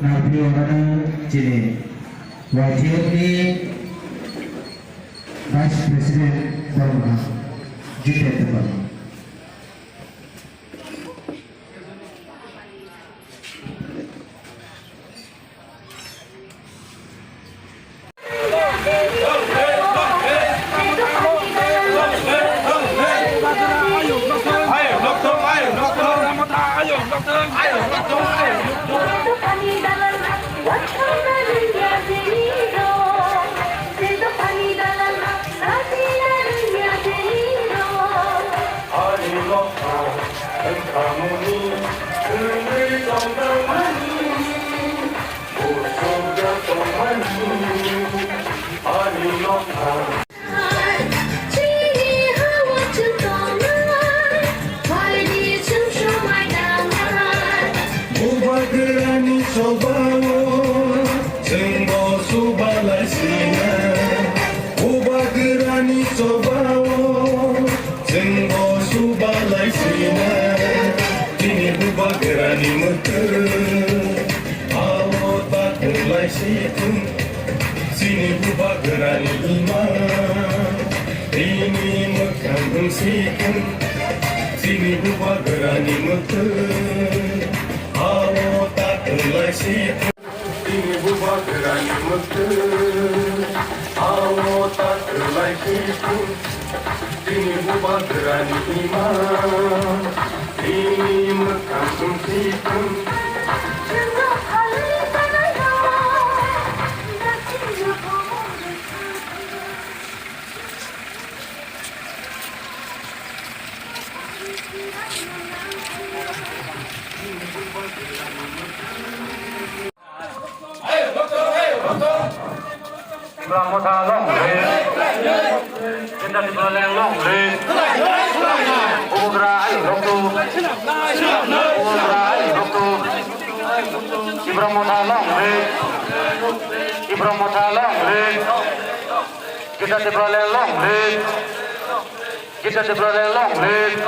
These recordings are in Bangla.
Nabi orang Cili, wajib di Vice President Burma, Judet Burma. Sini buba gerani iman, ini mekam sikum. Sini buba gerani mekam, awak tak terlai sikum. Sini buba gerani mekam, awak tak terlai sikum. Sini buba gerani iman, ini mekam sikum. Pramota long red, kita di belakang long red. Ugra ayo dokter, ugra ayo dokter. Pramota long red, Pramota long red. Kita di belakang long red, kita di belakang long red.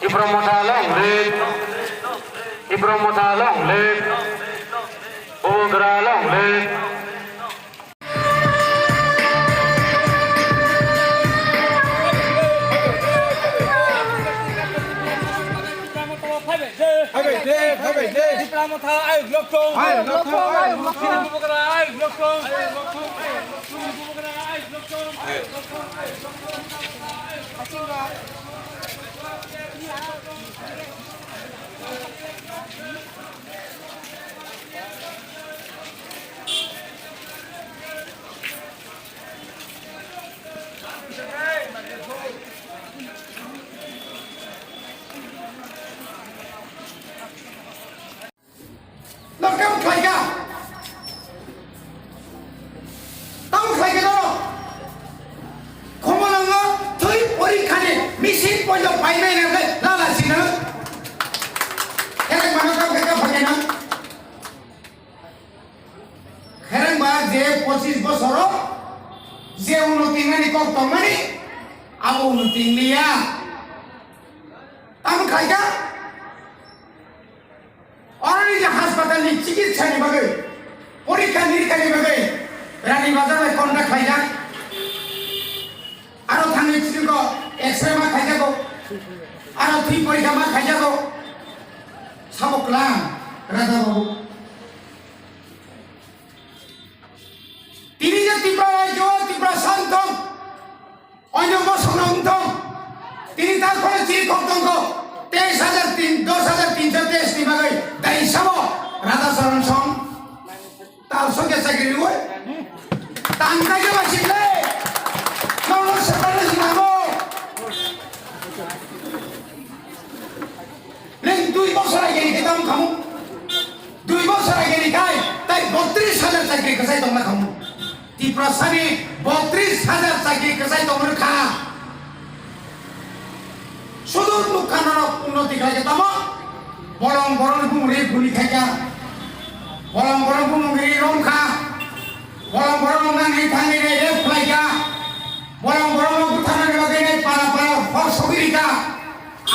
Pramota long red, Pramota long red. Ugra long red. বছর আগে খেতাম খামু 2 বছর আগে খাই তাই 32,000 চাকরি কাছাই তোমরা খামু ত্রিপুরা সানি 32,000 চাকরি কাছাই তোমরা খা শুধু মুখানোর উন্নতি খাই যেতাম বরং বরং গুমরি গুলি খাইকা বরং বরং গুমরি রং খা বরং বরং নাঙ্গি থাঙ্গি রে রেপ খাইকা বরং বরং গুথানের বাগে পাড়া পাড়া ফল সগিরিকা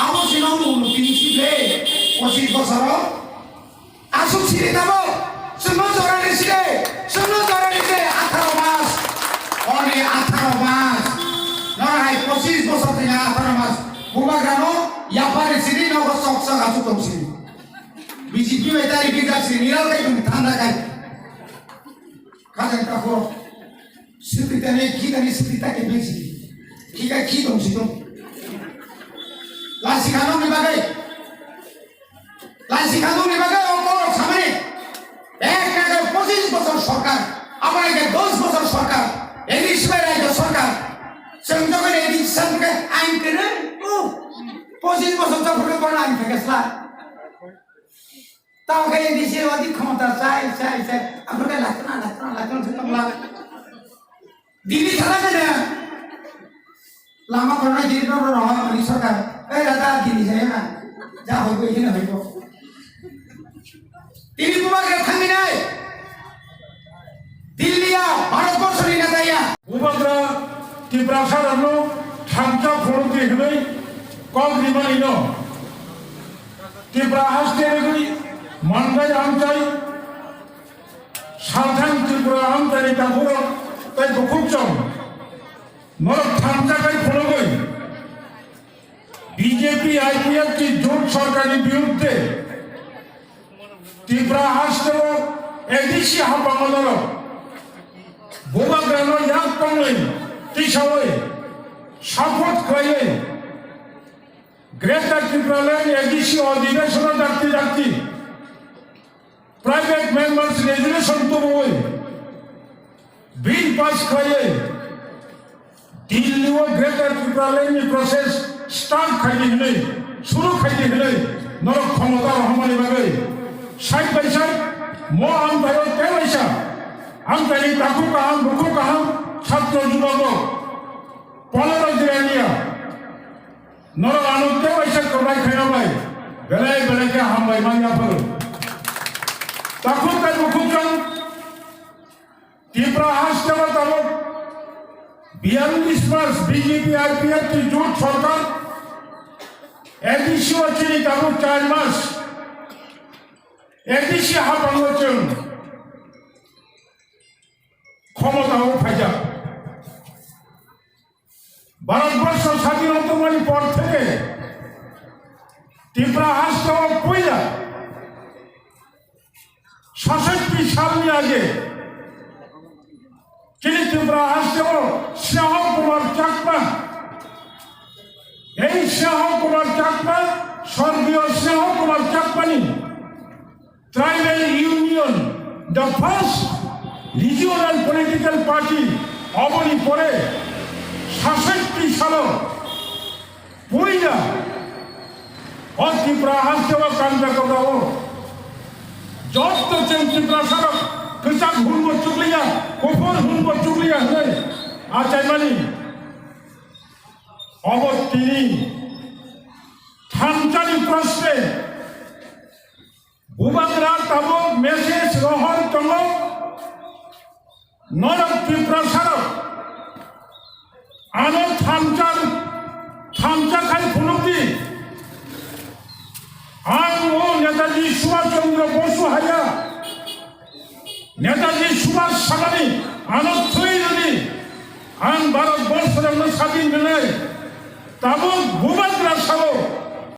আবো সিনং উন্নতি নিছিবে 25 বছর আসুক ছিড়ে যাব শূন্য জরানি ছিড়ে 18 মাস অনে 18 মাস নয় 25 বছর থেকে 18 মাস বুবা গানো ইয়াপারে সিরি নগর সকসা গাছু তমসি বিজেপি মেতারি বিগাছি নিরাল কাই তুমি ঠান্ডা কাই কাজেন কাকো সিদ্ধিতানে কি জানি সিদ্ধিতাকে বেশি কি কাই কি তমসি তো লাসি খানো নিবাগে অঙ্ক সামনে এক 25 বছর সরকার আবার 10 বছর সরকার এডিশনাল সরকার সংযোগের এডিশনকে আইন করে 25 বছর চক্র করে আইন ফেকেছলা তাও কে এডিশে অধিক ক্ষমতা চাই আপনাকে লাগতো দিল্লি ছাড়া কেন লামা করোনা দিল্লি রহমান সরকার এই দাদা দিল্লি যায় না যা হইব এখানে হইব তিনি তোমাকে থামি নাই দিল্লিয়া ভারতবর্ষের নেতাইয়া উপাদ্রা ত্রিপুরা সারানো থামচা ফোড়কে হলে কম রিমাইন ত্রিপুরা হাসতে রেগুলি মানগাই আমচাই সাধারণ ত্রিপুরা আমচাই তারপর তাই খুব চম নরক থামচাকাই ফোড়গই বিজেপি আইপিএফ की জোট সরকারের বিরুদ্ধে ত্রিপুরা হাসতে এডিসি হাপামদল বোবাগ্রানো ইয়াক কমলে টিসাওয়ে শপথ করে গ্রেটার ত্রিপুরাল্যান্ড এডিসি অধিবেশন ডাকতে প্রাইভেট মেম্বার্স রেজুলেশন তো বই বিল পাস করে दिल्ली व ग्रेटर ত্রিপুরাল্যান্ড প্রসেস স্টার্ট খাইতে হলে শুরু খাইতে হলে নরক ক্ষমতা রহমানি ভাবে সাইড বাই সাইড ম আমদায় কেলাইসা আমদানি তাকু কাহাম বুকু কাহাম ছাত্র যুবক 15 জিরানিয়া নরক আনন্দ কেলাইসা করাই খাইনাবাই বেলায় বেলাকে হামবাই মানিয়া ফল তখন তাই মুখুজন ত্রিপুরা হাসতে তাবো 42 মাস বিজেপি আইপিএফ की জোট সরকার এডিসি অচিনি তাবো 4 মাস এডিসি হাপাঙ্গচন ক্ষমতাও ফাইজা ভারতবর্ষ স্বাধীনতার পর থেকে ত্রিপুরা হাসতে পয়লা 66 সাল আগে যিনি ত্রিপুরা হাসতে স্নেহ কুমার চাকমা এই স্নেহ কুমার চাকমা স্বর্গীয় স্নেহ কুমার চাকমানি tribal union the first regional political party অবনি পরে 66 সাল পয়লা ত্রিপুরা হাসতে কান্ডা করাও যত ত্রিপুরা সড়ক কৃষক হুনব চুকলিয়া কফর হুনব চুকলিয়া হলে আচাইমানি অবতীনি থামচানি প্রশ্নে ভূবাগ্রা তাবো মেসেজ রহর তঙ্গ নরক ত্রিপুরা সড়ক আনো থামচা খাই ফুলুকি আন ও নেতাজি সুভাষচন্দ্র বসু হাইয়া নেতাজি সুভাষ সামানি আনন্দ যদি আন ভারতবর্ষের স্বাধীন মিলে তাবো ভূবাগ্রা সহ